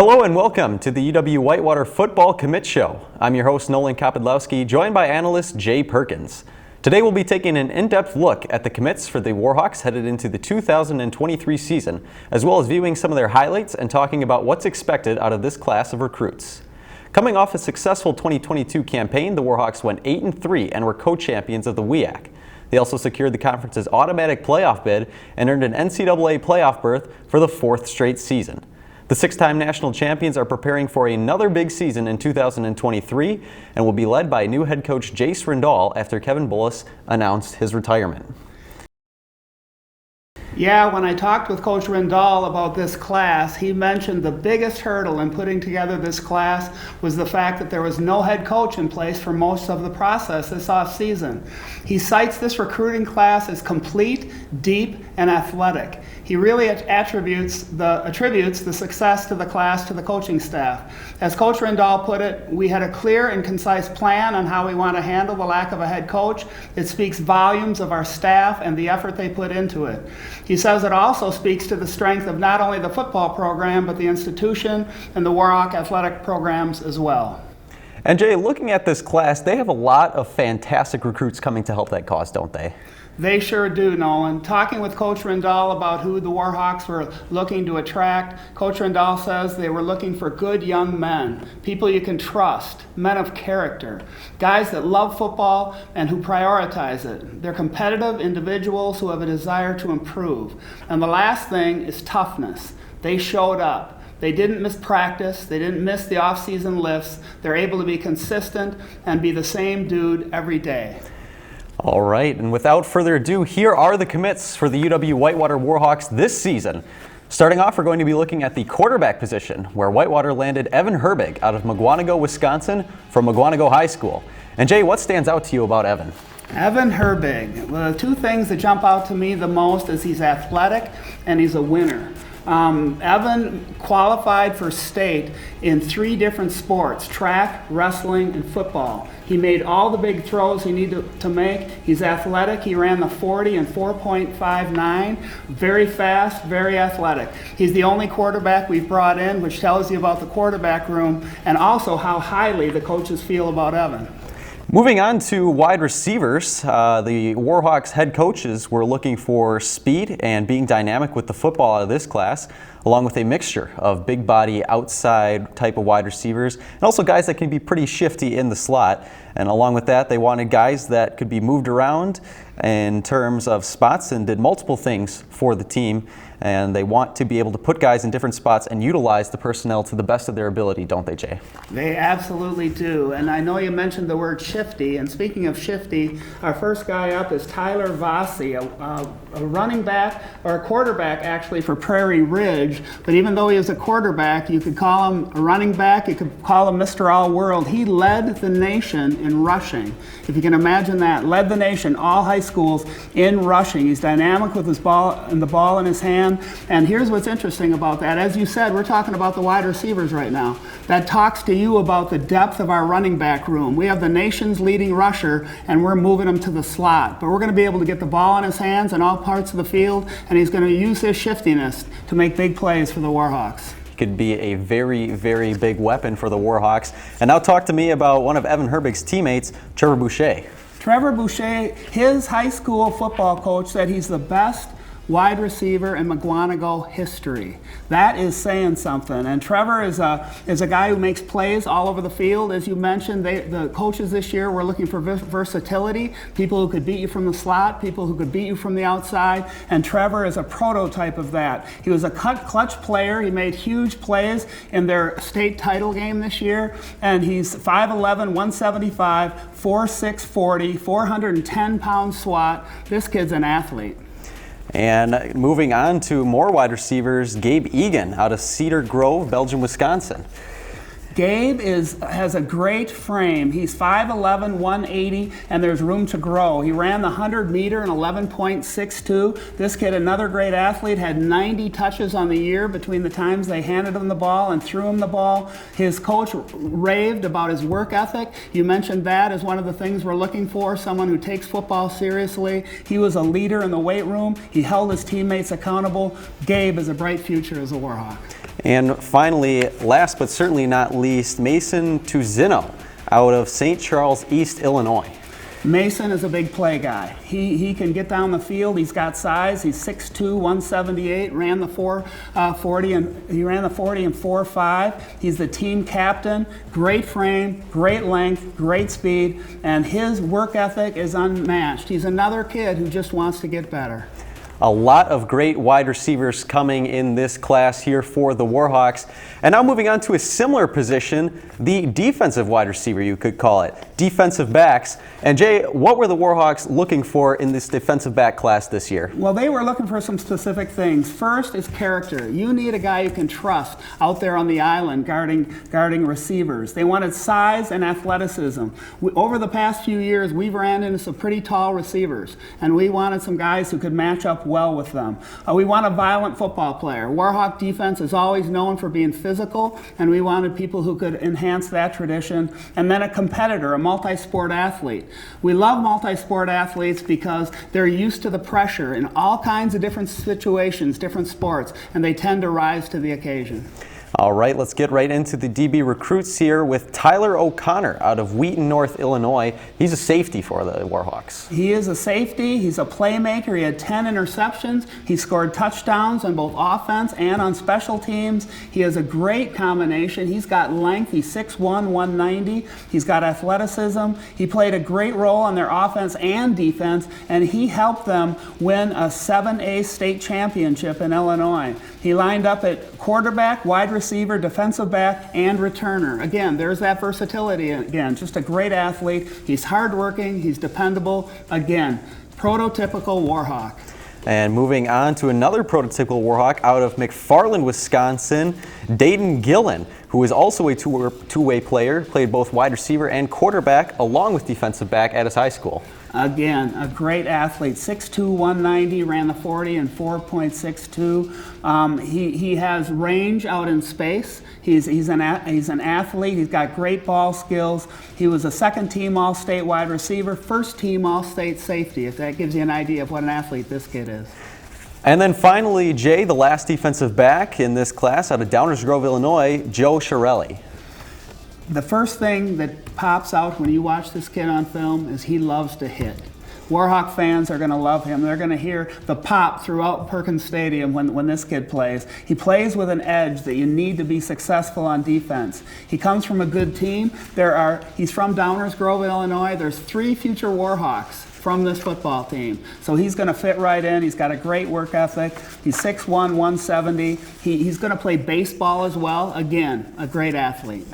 Hello and welcome to the UW-Whitewater Football Commit Show. I'm your host Nolan Kopydlowski, joined by analyst Jay Perkins. Today we'll be taking an in-depth look at the commits for the Warhawks headed into the 2023 season, as well as viewing some of their highlights and talking about what's expected out of this class of recruits. Coming off a successful 2022 campaign, the Warhawks went 8-3 and were co-champions of the WIAC. They also secured the conference's automatic playoff bid and earned an NCAA playoff berth for the fourth straight season. The six-time national champions are preparing for another big season in 2023 and will be led by new head coach Jace Rindahl after Kevin Bullis announced his retirement. Yeah, when I talked with Coach Rindahl about this class, he mentioned the biggest hurdle in putting together this class was the fact that there was no head coach in place for most of the process this offseason. He cites this recruiting class as complete, deep, and athletic. He really attributes the success to the class to the coaching staff. As Coach Rindahl put it, we had a clear and concise plan on how we want to handle the lack of a head coach. It speaks volumes of our staff and the effort they put into it. He says it also speaks to the strength of not only the football program, but the institution and the Warhawk athletic programs as well. And Jay, looking at this class, they have a lot of fantastic recruits coming to help that cause, don't they? They sure do, Nolan. Talking with Coach Rindahl about who the Warhawks were looking to attract, Coach Rindahl says they were looking for good young men, people you can trust, men of character, guys that love football and who prioritize it. They're competitive individuals who have a desire to improve. And the last thing is toughness. They showed up. They didn't miss practice. They didn't miss the off-season lifts. They're able to be consistent and be the same dude every day. All right, and without further ado, here are the commits for the UW-Whitewater Warhawks this season. Starting off, we're going to be looking at the quarterback position, where Whitewater landed Evan Herbig out of Mugwanago, Wisconsin, from Mugwanago High School. And Jay, what stands out to you about Evan? Evan Herbig. Well, the two things that jump out to me the most is he's athletic and he's a winner. Evan qualified for state in 3 different sports: track, wrestling, and football. He made all the big throws he needed to make. He's athletic. He ran the 40 in 4.59. Very fast, very athletic. He's the only quarterback we've brought in, which tells you about the quarterback room and also how highly the coaches feel about Evan. Moving on to wide receivers, the Warhawks head coaches were looking for speed and being dynamic with the football out of this class, along with a mixture of big body outside type of wide receivers and also guys that can be pretty shifty in the slot. And along with that, they wanted guys that could be moved around in terms of spots and did multiple things for the team. And they want to be able to put guys in different spots and utilize the personnel to the best of their ability, don't they, Jay? They absolutely do. And I know you mentioned the word shifty. And speaking of shifty, our first guy up is Tyler Vossi, a running back, or a quarterback actually for Prairie Ridge. But even though he was a quarterback, you could call him a running back, you could call him Mr. All-World. He led the nation in rushing. If you can imagine that, led the nation, all high schools, in rushing. He's dynamic with his ball and the ball in his hand. And here's what's interesting about that. As you said, we're talking about the wide receivers right now. That talks to you about the depth of our running back room. We have the nation's leading rusher, and we're moving him to the slot. But we're going to be able to get the ball in his hands in all parts of the field, and he's going to use his shiftiness to make big plays for the Warhawks. Could be a very, very big weapon for the Warhawks. And now talk to me about one of Evan Herbig's teammates, Trevor Boucher. Trevor Boucher, his high school football coach said he's the best wide receiver in Mugwanago history. That is saying something. And Trevor is a guy who makes plays all over the field. As you mentioned, the coaches this year were looking for versatility, people who could beat you from the slot, people who could beat you from the outside, and Trevor is a prototype of that. He was a clutch player. He made huge plays in their state title game this year, and he's 5'11", 175, 4'6", 40, 410-pound SWAT. This kid's an athlete. And moving on to more wide receivers, Gabe Egan out of Cedar Grove, Belgium, Wisconsin. Gabe has a great frame. He's 5'11", 180, and there's room to grow. He ran the 100-meter in 11.62. This kid, another great athlete, had 90 touches on the year between the times they handed him the ball and threw him the ball. His coach raved about his work ethic. You mentioned that as one of the things we're looking for, someone who takes football seriously. He was a leader in the weight room. He held his teammates accountable. Gabe has a bright future as a Warhawk. And finally, last but certainly not least, Mason Tuzino out of St. Charles East, Illinois. Mason is a big play guy. He can get down the field. He's got size. He's 6'2", 178. Ran the 40 and he ran the 40 in 4.5. He's the team captain. Great frame, great length, great speed, and his work ethic is unmatched. He's another kid who just wants to get better. A lot of great wide receivers coming in this class here for the Warhawks. And now moving on to a similar position, the defensive wide receiver, you could call it, defensive backs. And Jay, what were the Warhawks looking for in this defensive back class this year? Well, they were looking for some specific things. First is character. You need a guy you can trust out there on the island guarding receivers. They wanted size and athleticism. Over the past few years, we've ran into some pretty tall receivers, and we wanted some guys who could match up well with them. We want a violent football player. Warhawk defense is always known for being physical, and we wanted people who could enhance that tradition. And then a competitor, a multi-sport athlete. We love multi-sport athletes because they're used to the pressure in all kinds of different situations, different sports, and they tend to rise to the occasion. All right, let's get right into the DB recruits here with Tyler O'Connor out of Wheaton, North Illinois. He's a safety for the Warhawks. He is a safety. He's a playmaker. He had 10 interceptions. He scored touchdowns on both offense and on special teams. He has a great combination. He's got length. He's 6'1", 190. He's got athleticism. He played a great role on their offense and defense, and he helped them win a 7A state championship in Illinois. He lined up at quarterback, wide receiver, defensive back, and returner. Again, there's that versatility again. Just a great athlete. He's hardworking. He's dependable. Again, prototypical Warhawk. And moving on to another prototypical Warhawk out of McFarland, Wisconsin, Dayton Gillen, who is also a two-way player, played both wide receiver and quarterback along with defensive back at his high school. Again, a great athlete, 6'2", 190, ran the 40 in 4.62. He has range out in space. He's an athlete. He's got great ball skills. He was a second-team All-State wide receiver, first-team All-State safety, if that gives you an idea of what an athlete this kid is. And then finally, Jay, the last defensive back in this class out of Downers Grove, Illinois, Joe Shirelli. The first thing that pops out when you watch this kid on film is he loves to hit. Warhawk fans are going to love him. They're going to hear the pop throughout Perkins Stadium when this kid plays. He plays with an edge that you need to be successful on defense. He comes from a good team. He's from Downers Grove, Illinois. There's 3 future Warhawks from this football team. So he's going to fit right in. He's got a great work ethic. He's 6'1", 170. He's going to play baseball as well. Again, a great athlete.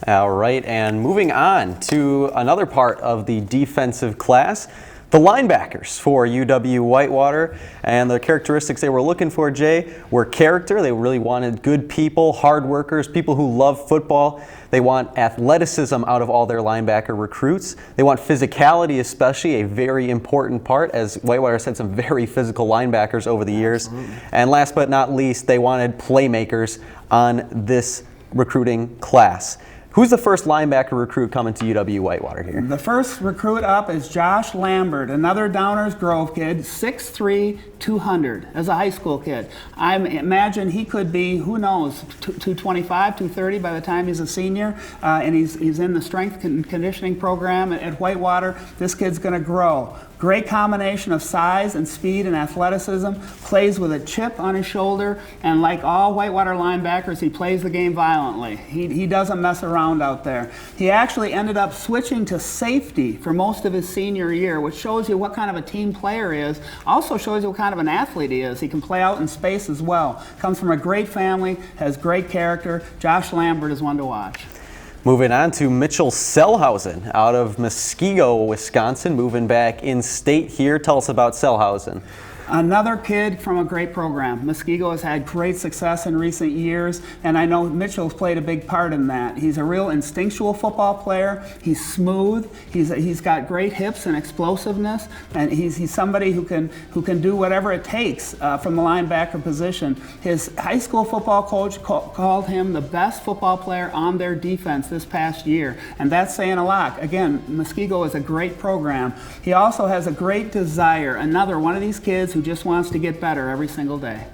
All right, and moving on to another part of the defensive class, the linebackers for UW-Whitewater, and the characteristics they were looking for, Jay, were character. They really wanted good people, hard workers, people who love football. They want athleticism out of all their linebacker recruits. They want physicality, especially, a very important part, as Whitewater's had some very physical linebackers over the years. Absolutely. And last but not least, they wanted playmakers on this recruiting class. Who's the first linebacker recruit coming to UW-Whitewater here? The first recruit up is Josh Lambert, another Downers Grove kid, 6'3", 200 as a high school kid. I imagine he could be, who knows, 225, 230 by the time he's a senior, and he's in the strength and conditioning program at Whitewater. This kid's going to grow. Great combination of size and speed and athleticism, plays with a chip on his shoulder, and like all Whitewater linebackers, he plays the game violently. He doesn't mess around out there. He actually ended up switching to safety for most of his senior year, which shows you what kind of a team player he is. Also shows you what kind of an athlete he is. He can play out in space as well. Comes from a great family, has great character. Josh Lambert is one to watch. Moving on to Mitchell Selhausen out of Muskego, Wisconsin, moving back in state here. Tell us about Selhausen. Another kid from a great program. Muskego has had great success in recent years, and I know Mitchell's played a big part in that. He's a real instinctual football player. He's smooth. He's got great hips and explosiveness, and he's somebody who can do whatever it takes from the linebacker position. His high school football coach called him the best football player on their defense this past year, and that's saying a lot. Again, Muskego is a great program. He also has a great desire. Another one of these kids who just wants to get better every single day.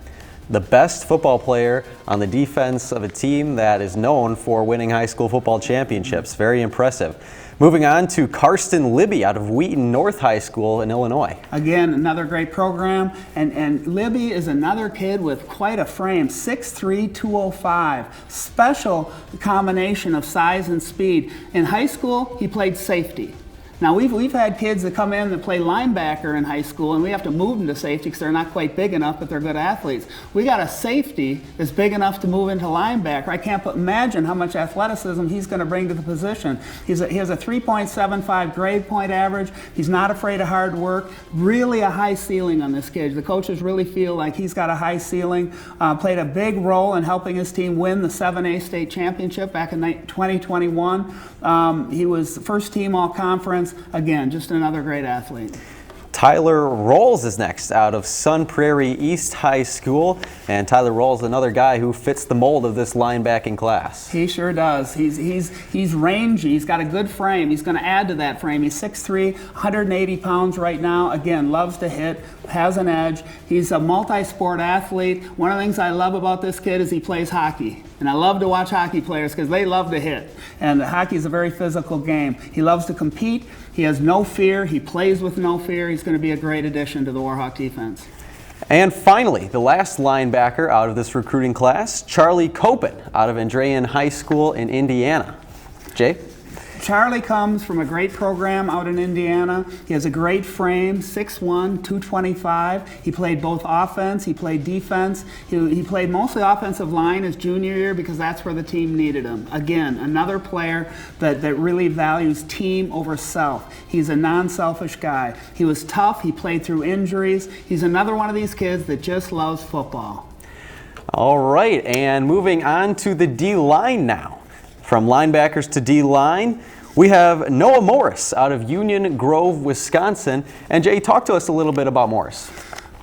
the best football player on the defense of a team that is known for winning high school football championships. Very impressive. Moving on to Karsten Libby out of Wheaton North High School in Illinois. Again, another great program, and Libby is another kid with quite a frame, 6'3", 205. Special combination of size and speed. In high school, he played safety. Now, we've had kids that come in that play linebacker in high school, and we have to move them to safety because they're not quite big enough, but they're good athletes. We got a safety that's big enough to move into linebacker. I can't imagine how much athleticism he's going to bring to the position. He has a 3.75 grade point average. He's not afraid of hard work. Really a high ceiling on this kid. The coaches really feel like he's got a high ceiling. Played a big role in helping his team win the 7A state championship back in 2021. He was first team all-conference. Again, just another great athlete. Tyler Rolls is next out of Sun Prairie East High School, and Tyler Rolls, another guy who fits the mold of this linebacking class. He sure does. He's rangy. He's got a good frame. He's going to add to that frame. He's 6'3", 180 pounds right now. Again, loves to hit, has an edge. He's a multi-sport athlete. One of the things I love about this kid is he plays hockey. And I love to watch hockey players because they love to hit. And hockey is a very physical game. He loves to compete. He has no fear. He plays with no fear. He's going to be a great addition to the Warhawk defense. And finally, the last linebacker out of this recruiting class, Charlie Copen out of Andrean High School in Indiana. Jay? Charlie comes from a great program out in Indiana. He has a great frame, 6'1", 225. He played both offense, he played defense. He played mostly offensive line his junior year because that's where the team needed him. Again, another player that really values team over self. He's a non-selfish guy. He was tough, he played through injuries. He's another one of these kids that just loves football. All right, and moving on to the D-line now. From linebackers to D-line, we have Noah Morris out of Union Grove, Wisconsin. And Jay, talk to us a little bit about Morris.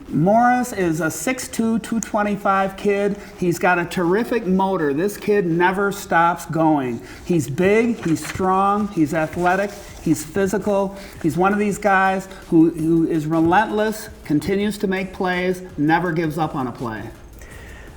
Morris is a 6'2", 225 kid. He's got a terrific motor. This kid never stops going. He's big, he's strong, he's athletic, he's physical. He's one of these guys who is relentless, continues to make plays, never gives up on a play.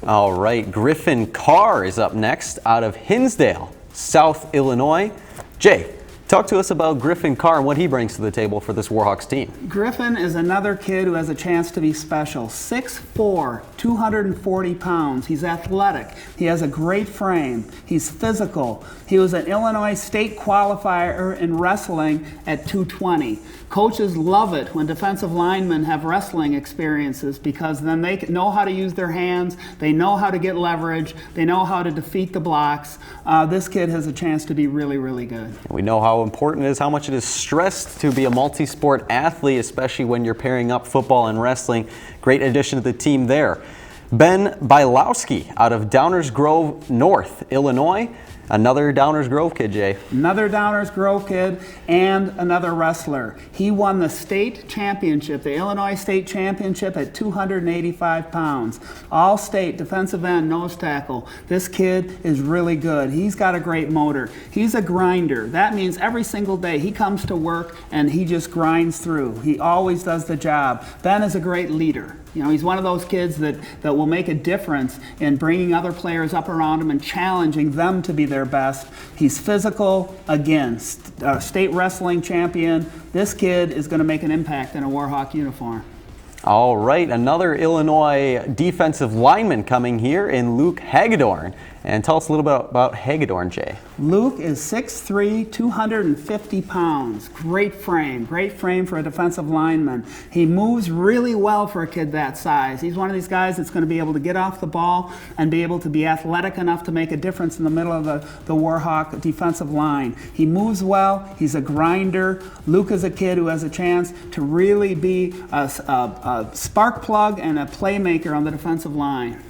All right, Griffin Carr is up next out of Hinsdale, South Illinois. Jay, talk to us about Griffin Carr and what he brings to the table for this Warhawks team. Griffin is another kid who has a chance to be special. 6'4", 240 pounds. He's athletic. He has a great frame. He's physical. He was an Illinois state qualifier in wrestling at 220. Coaches love it when defensive linemen have wrestling experiences because then they know how to use their hands, they know how to get leverage, they know how to defeat the blocks. This kid has a chance to be really, really good. We know how important it is, how much it is stressed to be a multi-sport athlete, especially when you're pairing up football and wrestling. Great addition to the team there. Ben Bylowski out of Downers Grove North, Illinois. Another Downers Grove kid, Jay. Another Downers Grove kid and another wrestler. He won the state championship, the Illinois state championship at 285 pounds. All-state defensive end, nose tackle. This kid is really good. He's got a great motor. He's a grinder. That means every single day he comes to work and he just grinds through. He always does the job. Ben is a great leader. You know, he's one of those kids that will make a difference in bringing other players up around him and challenging them to be their best. He's physical, again, state wrestling champion. This kid is going to make an impact in a Warhawk uniform. All right, another Illinois defensive lineman coming here in Luke Hagedorn. And tell us a little bit about Hagedorn, Jay. Luke is 6'3", 250 pounds. Great frame for a defensive lineman. He moves really well for a kid that size. He's one of these guys that's going to be able to get off the ball and be able to be athletic enough to make a difference in the middle of the Warhawk defensive line. He moves well. He's a grinder. Luke is a kid who has a chance to really be a spark plug and a playmaker on the defensive line.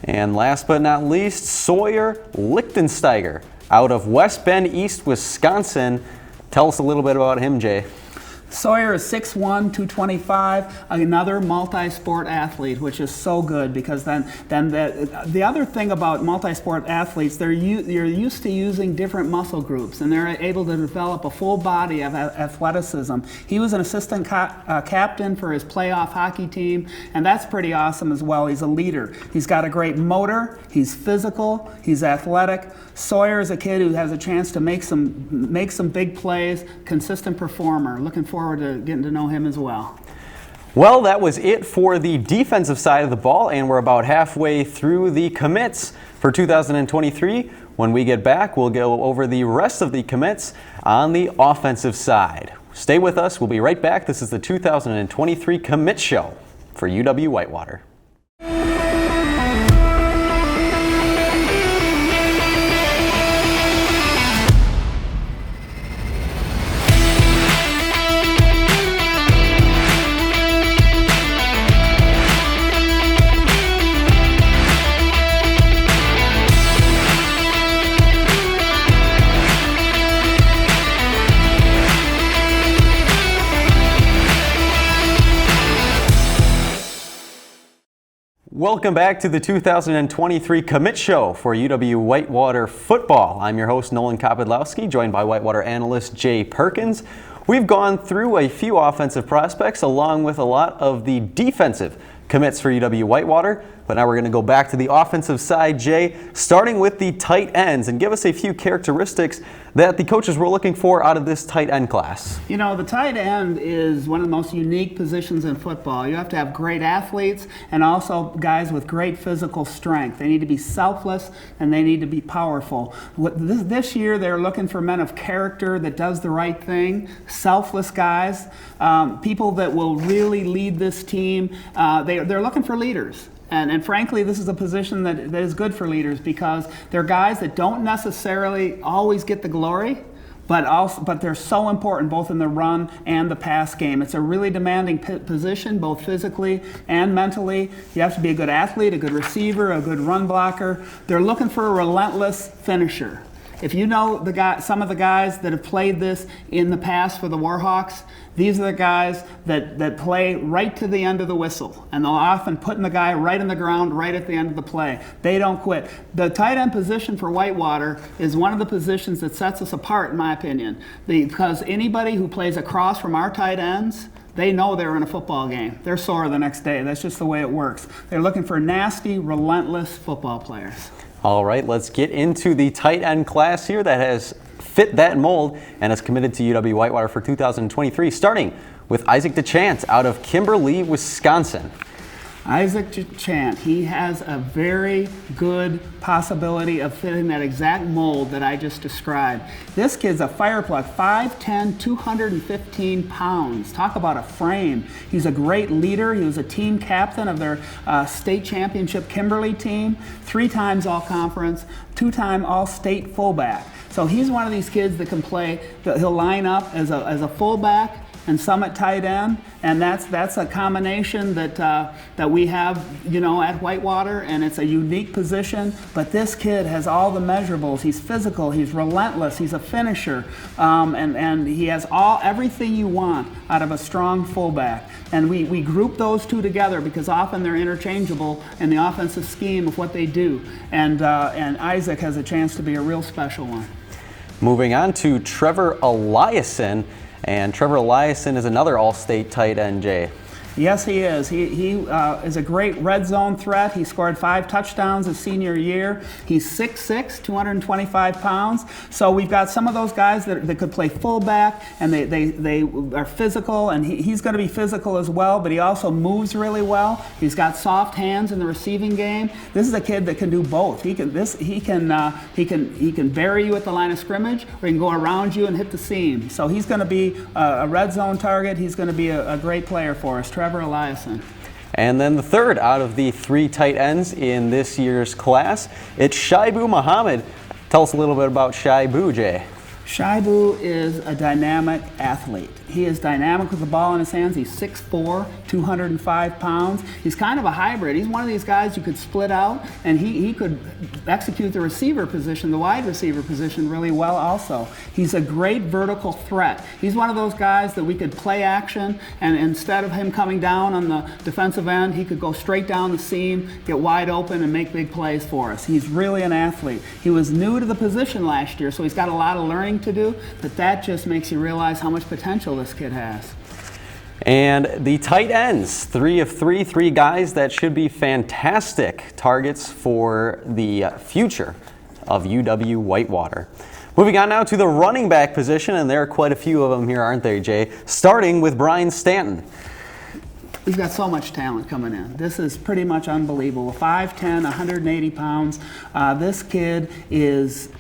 And last but not least, Sawyer Lichtensteiger out of West Bend, East Wisconsin. Tell us a little bit about him, Jay. Sawyer is 6'1", 225, another multi-sport athlete, which is so good because then the other thing about multi-sport athletes, you're used to using different muscle groups, and they're able to develop a full body of athleticism. He was an assistant captain for his playoff hockey team, and that's pretty awesome as well. He's a leader. He's got a great motor. He's physical. He's athletic. Sawyer is a kid who has a chance to make some big plays, consistent performer. Looking forward to getting to know him as well. Well, that was it for the defensive side of the ball, and we're about halfway through the commits for 2023. When we get back, we'll go over the rest of the commits on the offensive side. Stay with us. We'll be right back. This is the 2023 Commit Show for UW-Whitewater. Welcome back to the 2023 Commit Show for UW-Whitewater football. I'm your host, Nolan Kopydlowski, joined by Whitewater analyst Jay Perkins. We've gone through a few offensive prospects along with a lot of the defensive commits for UW-Whitewater, but now we're going to go back to the offensive side, Jay, starting with the tight ends, and give us a few characteristics that the coaches were looking for out of this tight end class. You know, the tight end is one of the most unique positions in football. You have to have great athletes and also guys with great physical strength. They need to be selfless and they need to be powerful. This year they're looking for men of character that does the right thing, selfless guys, people that will really lead this team. They're looking for leaders. And frankly, this is a position that is good for leaders because they're guys that don't necessarily always get the glory, but they're so important both in the run and the pass game. It's a really demanding position, both physically and mentally. You have to be a good athlete, a good receiver, a good run blocker. They're looking for a relentless finisher. If you know some of the guys that have played this in the past for the Warhawks, these are the guys that play right to the end of the whistle. And they'll often put the guy right in the ground, right at the end of the play. They don't quit. The tight end position for Whitewater is one of the positions that sets us apart, in my opinion. Because anybody who plays across from our tight ends, they know they're in a football game. They're sore the next day. That's just the way it works. They're looking for nasty, relentless football players. All right, let's get into the tight end class here that has fit that mold and is committed to UW-Whitewater for 2023, starting with Isaac DeChant out of Kimberly, Wisconsin. Isaac DeChant, he has a very good possibility of fitting that exact mold that I just described. This kid's a fireplug, 5'10", 215 pounds. Talk about a frame. He's a great leader. He was a team captain of their state championship Kimberly team, 3 times all-conference, 2-time all-state fullback. So he's one of these kids that can play, he'll line up as a fullback and some at tight end, and that's a combination that we have, you know, at Whitewater, and it's a unique position. But this kid has all the measurables. He's physical, he's relentless, he's a finisher, and he has everything you want out of a strong fullback. And we group those two together because often they're interchangeable in the offensive scheme of what they do. And Isaac has a chance to be a real special one. Moving on to Trevor Eliason. And Trevor Eliason is another all-state tight end, Jay. Yes, he is. He is a great red zone threat. He scored 5 touchdowns his senior year. He's 6'6", 225 pounds. So we've got some of those guys that could play fullback, and they are physical, and he's going to be physical as well, but he also moves really well. He's got soft hands in the receiving game. This is a kid that can do both. He can bury you at the line of scrimmage, or he can go around you and hit the seam. So he's going to be a red zone target. He's going to be a great player for us. Trevor Eliason. And then the third out of the 3 tight ends in this year's class, it's Shaibu Muhammad. Tell us a little bit about Shaibu, Jay. Shaibu is a dynamic athlete. He is dynamic with the ball in his hands. He's 6'4", 205 pounds. He's kind of a hybrid. He's one of these guys you could split out, and he could execute the receiver position, the wide receiver position really well also. He's a great vertical threat. He's one of those guys that we could play action, and instead of him coming down on the defensive end, he could go straight down the seam, get wide open, and make big plays for us. He's really an athlete. He was new to the position last year, so he's got a lot of learning to do, but that just makes you realize how much potential this kid has. And the tight ends, 3 of 3, 3 guys that should be fantastic targets for the future of UW-Whitewater. Moving on now to the running back position, and there are quite a few of them here, aren't there, Jay? Starting with Brian Stanton. We've got so much talent coming in. This is pretty much unbelievable. 5'10", 180 pounds. This kid is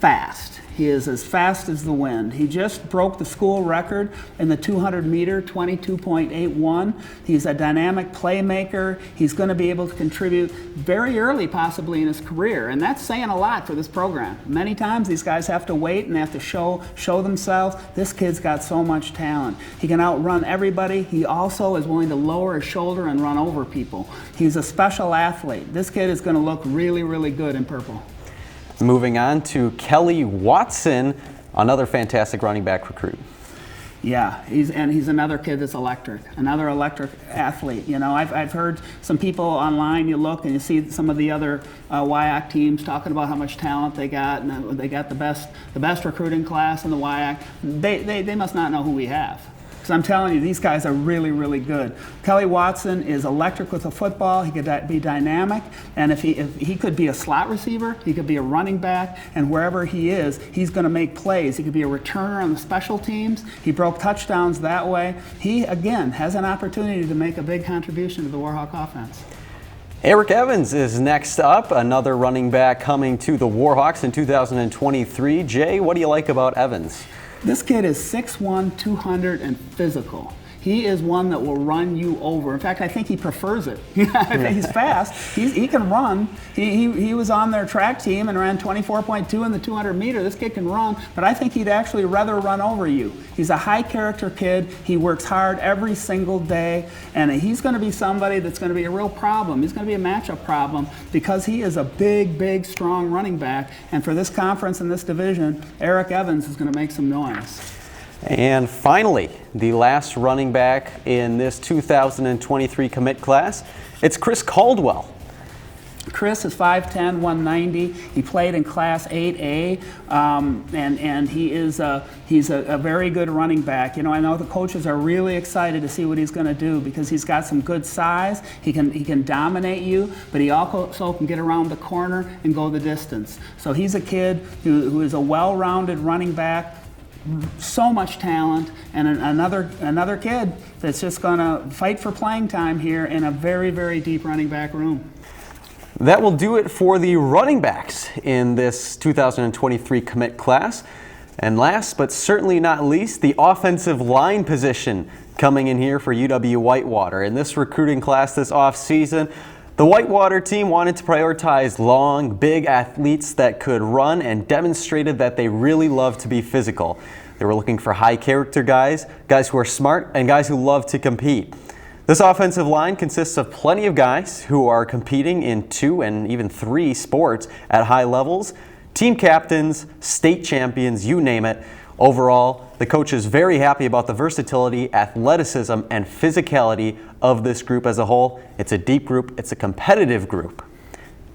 fast. He is as fast as the wind. He just broke the school record in the 200 meter, 22.81. He's a dynamic playmaker. He's going to be able to contribute very early possibly in his career, and that's saying a lot for this program. Many times these guys have to wait and they have to show themselves. This kid's got so much talent. He can outrun everybody. He also is willing to lower his shoulder and run over people. He's a special athlete. This kid is going to look really, really good in purple. Moving on to Kelly Watson, another fantastic running back recruit. Yeah, he's another kid that's electric, another electric athlete. You know, I've heard some people online, you look and you see some of the other WIAC teams talking about how much talent they got, and they got the best recruiting class in the WIAC. They must not know who we have. Because I'm telling you, these guys are really, really good. Kelly Watson is electric with a football. He could be dynamic, and if he could be a slot receiver, he could be a running back, and wherever he is, he's going to make plays. He could be a returner on the special teams. He broke touchdowns that way. He, again, has an opportunity to make a big contribution to the Warhawk offense. Eric Evans is next up, another running back coming to the Warhawks in 2023. Jay, what do you like about Evans? This kid is 6'1", 200, and physical. He is one that will run you over. In fact, I think he prefers it. He's fast. He can run. He was on their track team and ran 24.2 in the 200 meter. This kid can run, but I think he'd actually rather run over you. He's a high character kid. He works hard every single day, and he's going to be somebody that's going to be a real problem. He's going to be a matchup problem because he is a big, big, strong running back. And for this conference and this division, Eric Evans is going to make some noise. And finally, the last running back in this 2023 commit class, it's Chris Caldwell. Chris is 5'10", 190. He played in Class 8A, and he's a very good running back. You know, I know the coaches are really excited to see what he's going to do because he's got some good size. He can dominate you, but he also can get around the corner and go the distance. So he's a kid who is a well-rounded running back. So much talent, and another kid that's just going to fight for playing time here in a very, very deep running back room. That will do it for the running backs in this 2023 commit class. And last but certainly not least, the offensive line position coming in here for UW-Whitewater. In this recruiting class this offseason, the Whitewater team wanted to prioritize long, big athletes that could run and demonstrated that they really love to be physical. They were looking for high character guys who are smart, and guys who love to compete. This offensive line consists of plenty of guys who are competing in 2 and even 3 sports at high levels, team captains, state champions, you name it. Overall, the coach is very happy about the versatility, athleticism, and physicality of this group as a whole. It's a deep group, it's a competitive group.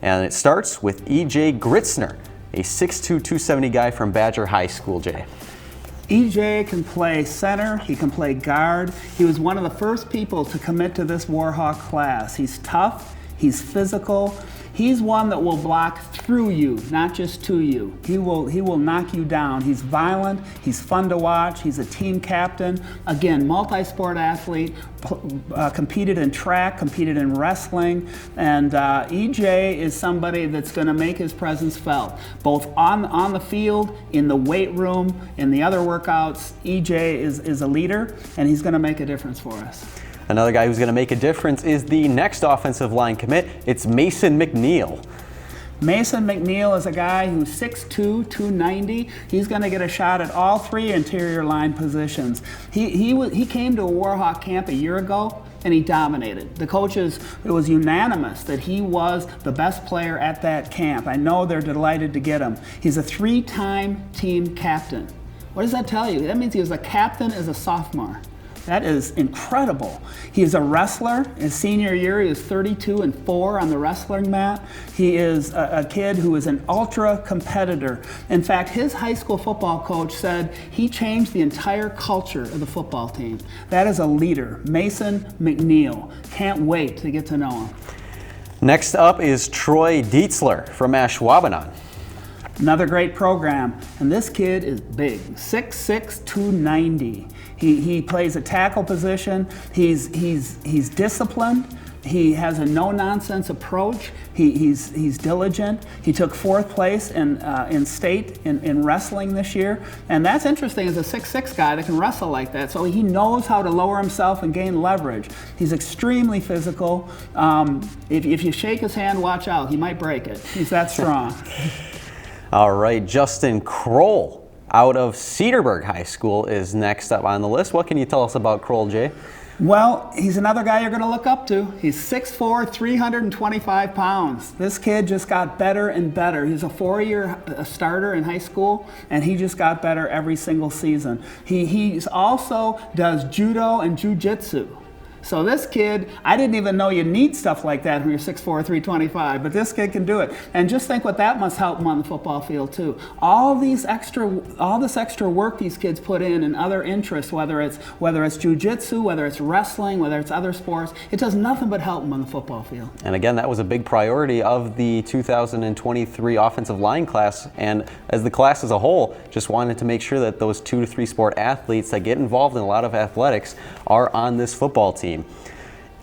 And it starts with E.J. Gritzner, a 6'2", 270 guy from Badger High School, Jay. EJ can play center, he can play guard. He was one of the first people to commit to this Warhawk class. He's tough, he's physical. He's one that will block through you, not just to you. He will knock you down. He's violent, he's fun to watch, he's a team captain. Again, multi-sport athlete, competed in track, competed in wrestling, and EJ is somebody that's going to make his presence felt, both on the field, in the weight room, in the other workouts. EJ is a leader, and he's going to make a difference for us. Another guy who's going to make a difference is the next offensive line commit. It's Mason McNeil. Mason McNeil is a guy who's 6'2", 290. He's going to get a shot at all three interior line positions. He came to a Warhawk camp a year ago, and he dominated. The coaches, it was unanimous that he was the best player at that camp. I know they're delighted to get him. He's a 3-time team captain. What does that tell you? That means he was a captain as a sophomore. That is incredible. He is a wrestler. His senior year, he was 32-4 on the wrestling mat. He is a kid who is an ultra competitor. In fact, his high school football coach said he changed the entire culture of the football team. That is a leader, Mason McNeil. Can't wait to get to know him. Next up is Troy Dietzler from Ashwaubenon. Another great program, and this kid is big, 6'6", 290. He plays a tackle position. He's disciplined. He has a no-nonsense approach. He's diligent. He took 4th place in state in wrestling this year, and that's interesting as a 6'6" guy that can wrestle like that. So he knows how to lower himself and gain leverage. He's extremely physical. If you shake his hand, watch out. He might break it. He's that strong. All right, Justin Kroll out of Cedarburg High School is next up on the list. What can you tell us about Kroll, Jay? Well, he's another guy you're going to look up to. He's 6'4", 325 pounds. This kid just got better and better. He's a 4-year starter in high school, and he just got better every single season. He also does judo and jiu-jitsu. So this kid, I didn't even know you need stuff like that when you're 6'4", 325, but this kid can do it. And just think what that must help him on the football field too. All this extra work these kids put in other interests, whether it's jiu-jitsu, whether it's wrestling, whether it's other sports, it does nothing but help them on the football field. And again, that was a big priority of the 2023 offensive line class, and as the class as a whole, just wanted to make sure that those 2 to 3 sport athletes that get involved in a lot of athletics are on this football team.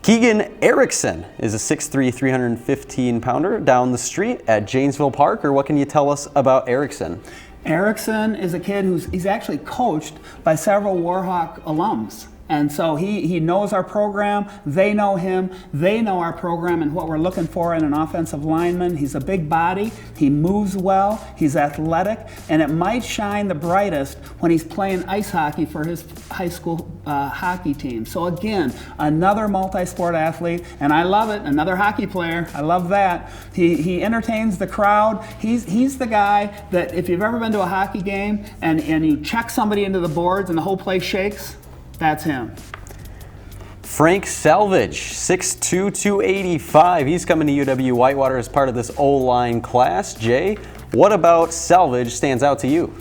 Keegan Erickson is a 6'3", 315-pounder down the street at Janesville Park, or what can you tell us about Erickson? Erickson is a kid he's actually coached by several Warhawk alums. And so he knows our program, they know him, they know our program and what we're looking for in an offensive lineman. He's a big body, he moves well, he's athletic, and it might shine the brightest when he's playing ice hockey for his high school hockey team. So again, another multi-sport athlete, and I love it, another hockey player, I love that. He entertains the crowd. He's the guy that if you've ever been to a hockey game and you check somebody into the boards and the whole place shakes, that's him. Frank Salvage, 6'2", 285. He's coming to UW-Whitewater as part of this O-line class. Jay, what about Salvage stands out to you?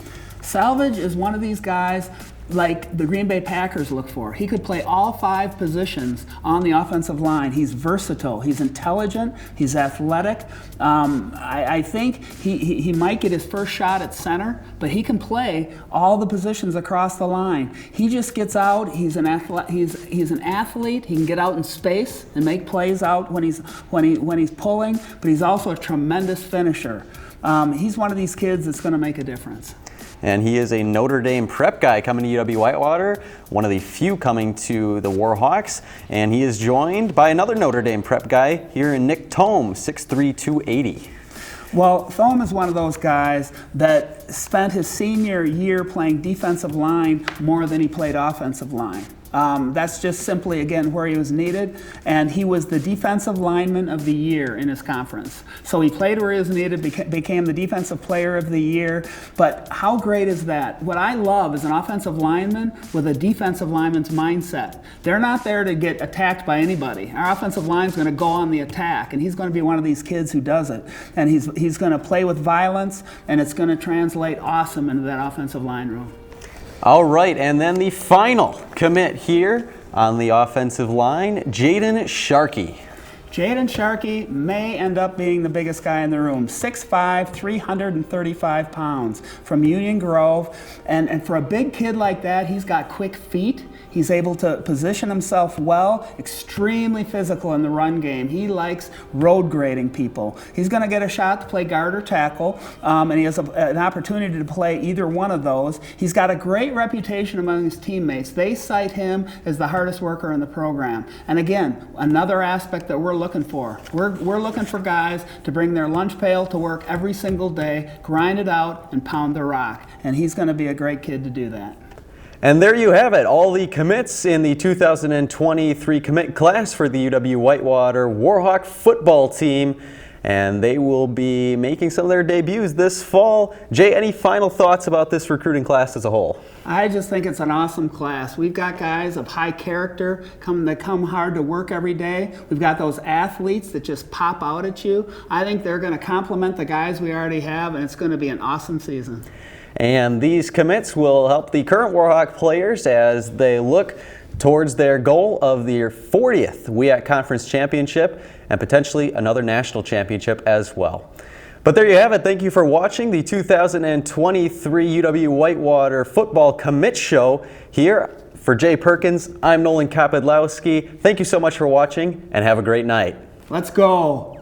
Salvage is one of these guys like the Green Bay Packers look for. He could play all 5 positions on the offensive line. He's versatile, he's intelligent, he's athletic. I think he might get his first shot at center, but he can play all the positions across the line. He just gets out, he's an athlete, he can get out in space and make plays out when he's pulling, but he's also a tremendous finisher. He's one of these kids that's going to make a difference. And he is a Notre Dame prep guy coming to UW-Whitewater, one of the few coming to the Warhawks. And he is joined by another Notre Dame prep guy here in Nick Thome, 6'3", 280. Well, Thome is one of those guys that spent his senior year playing defensive line more than he played offensive line. That's just simply, again, where he was needed, and he was the defensive lineman of the year in his conference. So he played where he was needed, became the defensive player of the year, but how great is that? What I love is an offensive lineman with a defensive lineman's mindset. They're not there to get attacked by anybody. Our offensive line is going to go on the attack, and he's going to be one of these kids who does it. And he's going to play with violence, and it's going to translate awesome into that offensive line room. All right, and then the final commit here on the offensive line, Jaden Sharkey. Jaden Sharkey may end up being the biggest guy in the room. 6'5", 335 pounds from Union Grove. And for a big kid like that, he's got quick feet. He's able to position himself well, extremely physical in the run game. He likes road grading people. He's going to get a shot to play guard or tackle, and he has an opportunity to play either one of those. He's got a great reputation among his teammates. They cite him as the hardest worker in the program. And again, another aspect that we're looking for. We're looking for guys to bring their lunch pail to work every single day, grind it out, and pound the rock. And he's going to be a great kid to do that. And there you have it, all the commits in the 2023 commit class for the UW-Whitewater Warhawk football team. And they will be making some of their debuts this fall. Jay, any final thoughts about this recruiting class as a whole? I just think it's an awesome class. We've got guys of high character that come hard to work every day. We've got those athletes that just pop out at you. I think they're going to complement the guys we already have, and it's going to be an awesome season. And these commits will help the current Warhawk players as they look towards their goal of their 40th WIAC Conference Championship and potentially another national championship as well. But there you have it. Thank you for watching the 2023 UW-Whitewater Football Commit Show. Here for Jay Perkins, I'm Nolan Kopydlowski. Thank you so much for watching and have a great night. Let's go.